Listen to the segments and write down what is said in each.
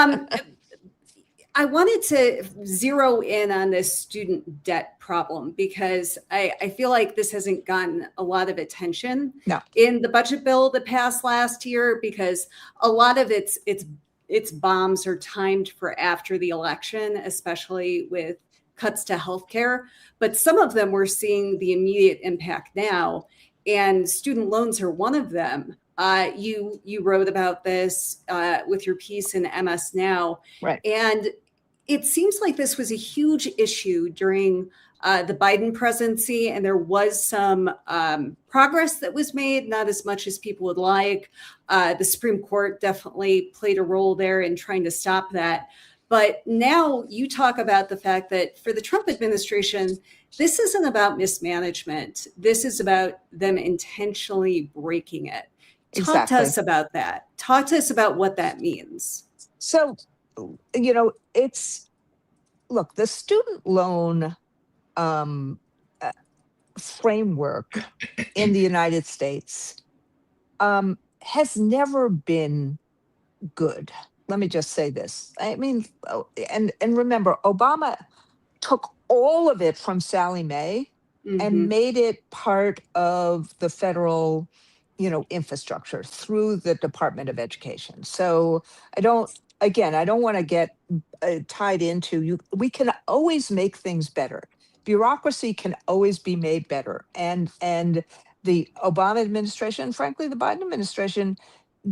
Um, I wanted to zero in on this student debt problem because I feel like this hasn't gotten a lot of attention No. in the budget bill that passed last year, because a lot of its bombs are timed for after the election, especially with cuts to healthcare. But some of them we're seeing the immediate impact now, and student loans are one of them. You wrote about this with your piece in MS Now. Right. And it seems like this was a huge issue during the Biden presidency, and there was some progress that was made, not as much as people would like. The Supreme Court definitely played a role there in trying to stop that. But now you talk about the fact that for the Trump administration, this isn't about mismanagement. This is about them intentionally breaking it. Talk to Exactly. us about that. Talk to us about what that means. So, look, the student loan um, uh, framework in the United States has never been good. Let me just say this. I mean, and remember, Obama took all of it from Sally Mae and made it part of the federal, infrastructure through the Department of Education. So I don't, I don't want to get tied into you. We can always make things better. Bureaucracy can always be made better. And the Obama administration, frankly, the Biden administration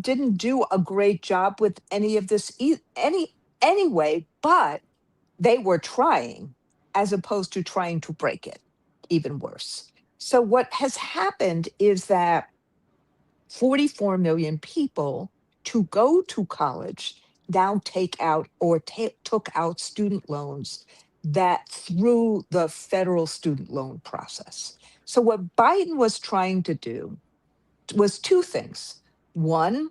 didn't do a great job with any of this anyway, but they were trying as opposed to trying to break it, even worse. So what has happened is that 44 million people to go to college now take out or took out student loans that through the federal student loan process. So what Biden was trying to do was two things. One,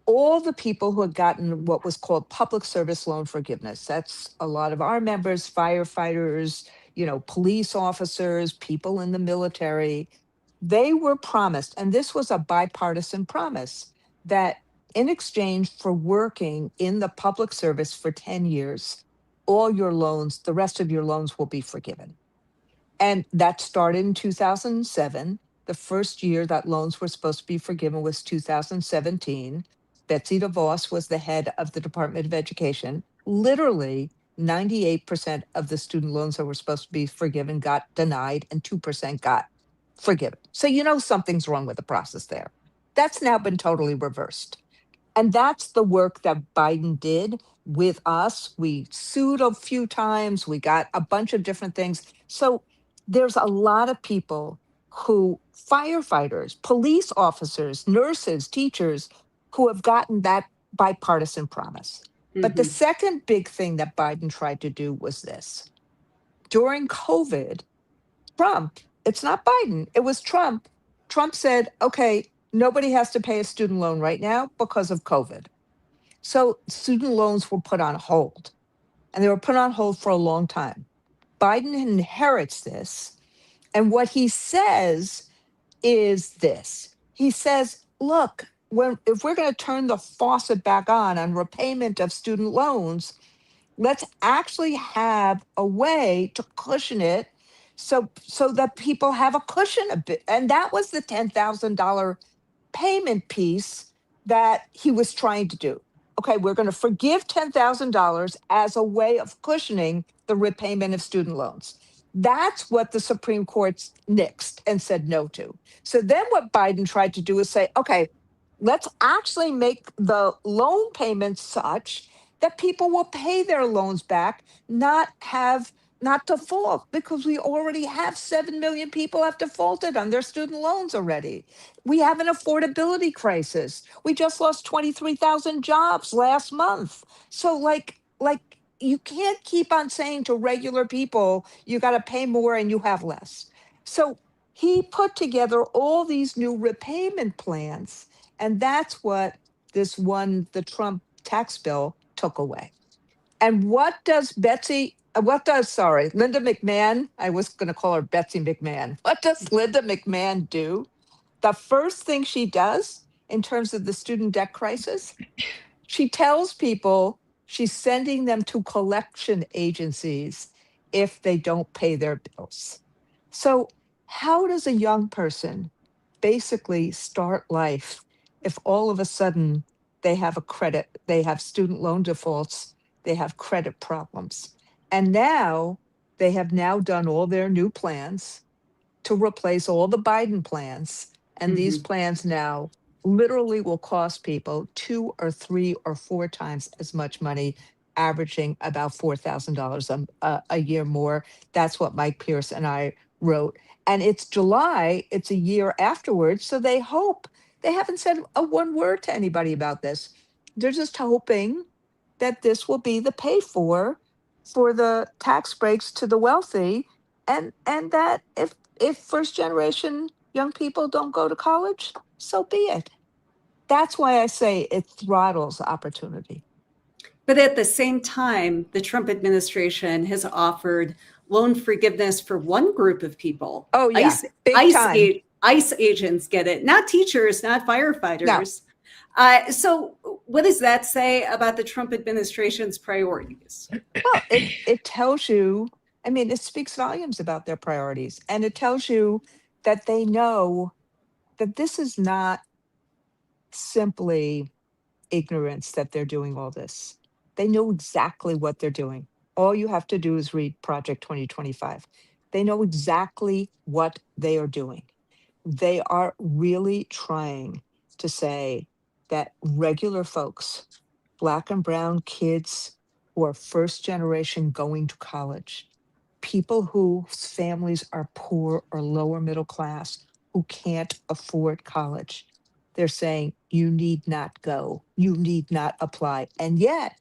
all the people who had gotten what was called public service loan forgiveness. That's a lot of our members, firefighters, police officers, people in the military. They were promised, and this was a bipartisan promise, that in exchange for working in the public service for 10 years, all your loans, the rest of your loans will be forgiven. And that started in 2007. The first year that loans were supposed to be forgiven was 2017. Betsy DeVos was the head of the Department of Education. Literally, 98% of the student loans that were supposed to be forgiven got denied, and 2% got forgiven. So something's wrong with the process there. That's now been totally reversed. And that's the work that Biden did with us. We sued a few times. We got a bunch of different things. So there's a lot of people firefighters, police officers, nurses, teachers, who have gotten that bipartisan promise. But the second big thing that Biden tried to do was this. During COVID, Trump, it's not Biden, it was Trump. Trump said, okay, nobody has to pay a student loan right now because of COVID. So student loans were put on hold, and they were put on hold for a long time. Biden inherits this. And what he says is this. He says, look, if we're going to turn the faucet back on repayment of student loans, let's actually have a way to cushion it so that people have a cushion a bit. And that was the $10,000 payment piece that he was trying to do. Okay, we're going to forgive $10,000 as a way of cushioning the repayment of student loans. That's what the Supreme Court nixed and said no to. So then what Biden tried to do is say, okay, let's actually make the loan payments such that people will pay their loans back, not default, because we already have 7 million people have defaulted on their student loans already. We have an affordability crisis. We just lost 23,000 jobs last month. So like you can't keep on saying to regular people, you got to pay more and you have less. So he put together all these new repayment plans, and that's what the Trump tax bill took away. And what does Linda McMahon, I was going to call her Betsy McMahon. What does Linda McMahon do? The first thing she does in terms of the student debt crisis, she tells people, She's sending them to collection agencies if they don't pay their bills. So, how does a young person basically start life if all of a sudden they have student loan defaults, they have credit problems? And now they have now done all their new plans to replace all the Biden plans. And these Mhm. plans now literally will cost people 2 or 3 or 4 times as much money, averaging about $4,000 a year more. That's what Mike Pierce and I wrote. And it's July, it's a year afterwards. So they hope, they haven't said a one word to anybody about this. They're just hoping that this will be the pay for the tax breaks to the wealthy, and that if first generation young people don't go to college, so be it. That's why I say it throttles opportunity. But at the same time, the Trump administration has offered loan forgiveness for one group of people. Oh yeah, ICE, big time. ICE agents get it, not teachers, not No, firefighters. So, what does that say about the Trump administration's priorities? well, it tells you, I mean, it speaks volumes about their priorities. And it tells you that they know that this is not simply ignorance that they're doing all this. They know exactly what they're doing. All you have to do is read Project 2025. They know exactly what they are doing. They are really trying to say that regular folks, Black and brown kids who are first generation going to college, people whose families are poor or lower middle class, who can't afford college, they're saying, you need not go, you need not apply. And yet,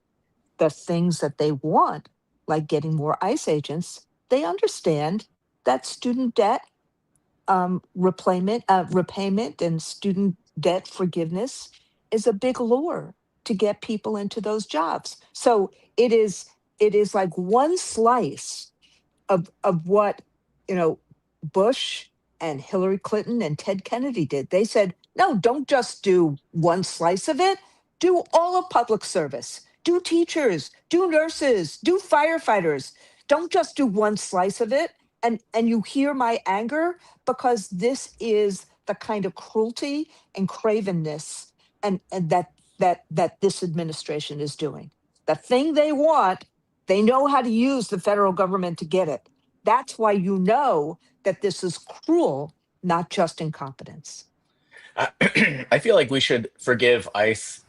the things that they want, like getting more ICE agents, they understand that student debt repayment and student debt forgiveness is a big lure to get people into those jobs. So it is like one slice of what you know Bush and Hillary Clinton and Ted Kennedy did. They said, no, don't just do one slice of it. Do all of public service. Do teachers, do nurses, do firefighters. Don't just do one slice of it. And you hear my anger because this is the kind of cruelty and cravenness and that this administration is doing. The thing they want, they know how to use the federal government to get it. That's why you know that this is cruel, not just incompetence. Uh, I feel like we should forgive ICE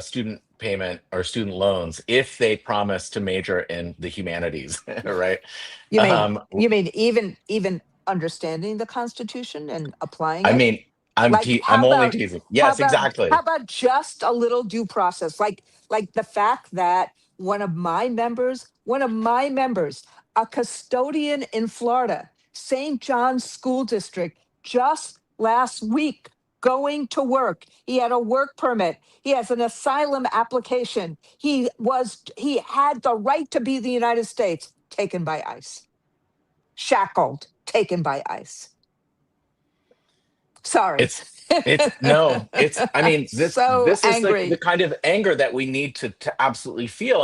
student payment or student loans if they promise to major in the humanities, right? You mean Um, even understanding the Constitution and applying I it? mean, Like I'm only teasing. Yes, how exactly. about just a little due process? Like the fact that one of my members, a custodian in Florida, St. John's School District, just last week going to work. He had a work permit. He has an asylum application. He had the right to be in the United States, taken by ICE. Shackled, taken by ICE. Sorry. It's it's no, it's I mean So this is the angry. kind of anger that we need to absolutely feel.